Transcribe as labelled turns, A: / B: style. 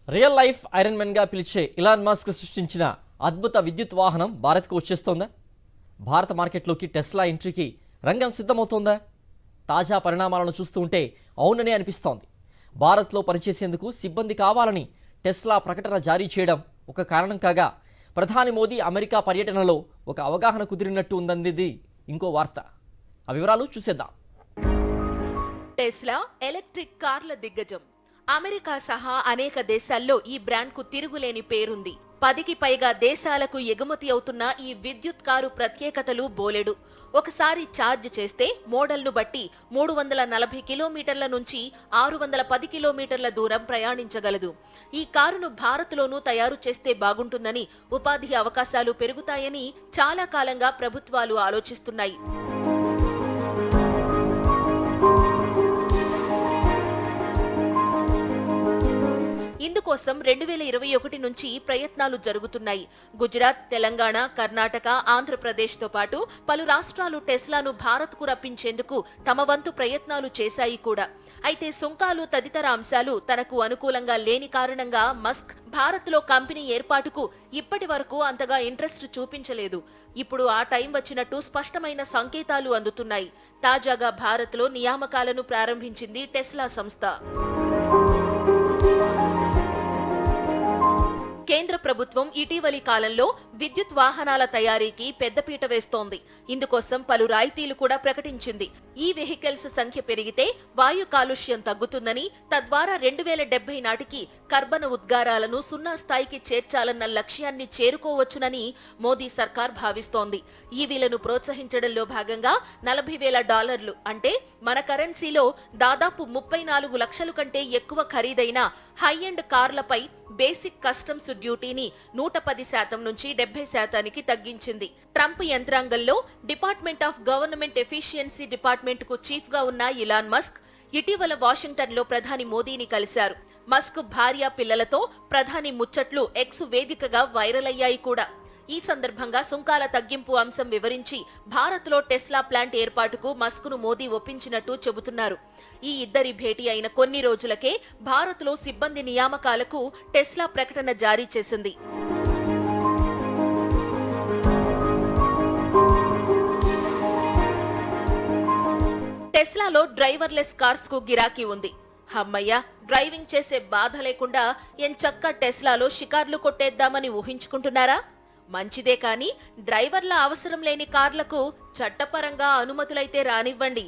A: Real life iron men గా పిలిచే Elon Musk సృష్టించిన అద్భుత విద్యుత్ వాహనం భారత్కు వచ్చేస్తోందా? భారత మార్కెట్లోకి టెస్లా ఎంట్రీకి రంగం సిద్ధమవుతోందా? తాజా పరిణామాలను చూస్తూ ఉంటే అవుననే అనిపిస్తోంది. భారత్లో పనిచేసేందుకు సిబ్బంది కావాలని టెస్లా ప్రకటన జారీ చేయడం ఒక కారణం కాగా, ప్రధాని మోదీ అమెరికా పర్యటనలో ఒక అవగాహన కుదిరినట్టు ఉందన్నది ఇంకో వార్త. ఆ వివరాలు చూసేద్దాం.
B: టెస్లా ఎలక్ట్రిక్ కార్ల దిగ్గజం. అమెరికా సహా అనేక దేశాల్లో ఈ బ్రాండ్కు తిరుగులేని పేరుంది. 10కి పైగా దేశాలకు ఎగుమతి అవుతున్న ఈ విద్యుత్ కారు ప్రత్యేకతలు బోలెడు. ఒకసారి ఛార్జ్ చేస్తే మోడల్ను బట్టి 340 కిలోమీటర్ల నుంచి 610 కిలోమీటర్ల దూరం ప్రయాణించగలదు. ఈ కారును భారత్లోనూ తయారు చేస్తే బాగుంటుందని, ఉపాధి అవకాశాలు పెరుగుతాయని చాలా కాలంగా ప్రభుత్వాలు ఆలోచిస్తున్నాయి. ఇందుకోసం 2021 నుంచి ప్రయత్నాలు జరుగుతున్నాయి. గుజరాత్, తెలంగాణ, కర్ణాటక, ఆంధ్రప్రదేశ్తో పాటు పలు రాష్ట్రాలు టెస్లాను భారత్కు రప్పించేందుకు తమ వంతు ప్రయత్నాలు చేశాయి కూడా. అయితే సుంకాలు తదితర అంశాలు తనకు అనుకూలంగా లేని కారణంగా మస్క్ భారత్లో కంపెనీ ఏర్పాటుకు ఇప్పటి వరకు అంతగా ఇంట్రెస్ట్ చూపించలేదు. ఇప్పుడు ఆ టైం వచ్చినట్టు స్పష్టమైన సంకేతాలు అందుతున్నాయి. తాజాగా భారత్లో నియామకాలను ప్రారంభించింది టెస్లా సంస్థ. కేంద్ర ప్రభుత్వం ఇటీవలి కాలంలో విద్యుత్ వాహనాల తయారీకి పెద్దపీట వేస్తోంది. ఇందుకోసం పలు రాయితీలు కూడా ప్రకటించింది. ఈ వెహికల్స్ సంఖ్య పెరిగితే వాయు కాలుష్యం తగ్గుతుందని, తద్వారా 2070 నాటికి కర్బన ఉద్గారాలను 0 స్థాయికి చేర్చాలన్న లక్ష్యాన్ని చేరుకోవచ్చునని మోదీ సర్కార్ భావిస్తోంది. ఈవీలను ప్రోత్సహించడంలో భాగంగా $40,000 అంటే మన కరెన్సీలో దాదాపు 34 లక్షల కంటే ఎక్కువ ఖరీదైన హై ఎండ్ కార్లపై బేసిక్ కస్టమ్స్ డ్యూటీని 110% నుంచి 70%కి తగ్గించింది. ట్రంప్ యంత్రాంగంలో department of government efficiency department కు చీఫ్ గా ఉన్న ఇలాన్ మస్క్ ఇటీవల వాషింగ్టన్ లో ప్రధాని మోదీని కలిశారు. మస్క్ భార్య పిల్లలతో ప్రధాని ముచ్చట్లు ఎక్స్ వేదికగా వైరల్ అయ్యాయి కూడా. ఈ సందర్భంగా సుంకాల తగ్గింపు అంశం వివరించి భారత్లో టెస్లా ప్లాంట్ ఏర్పాటుకు మస్క్ను మోదీ ఒప్పించినట్టు చెబుతున్నారు. ఈ ఇద్దరి భేటీ అయిన కొన్ని రోజులకే భారత్లో సిబ్బంది నియామకాలకు టెస్లా ప్రకటన జారీ చేసింది. టెస్లాలో డ్రైవర్లెస్ కార్స్ కు గిరాకీ ఉంది. హమ్మయ్య, డ్రైవింగ్ చేసే బాధ లేకుండా ఎంచక్కా టెస్లాలో షికార్లు కొట్టేద్దామని ఊహించుకుంటున్నారా? మంచిదే, కానీ డ్రైవర్ల అవసరం లేని కార్లకు చట్టపరంగా అనుమతులైతే రానివ్వండి.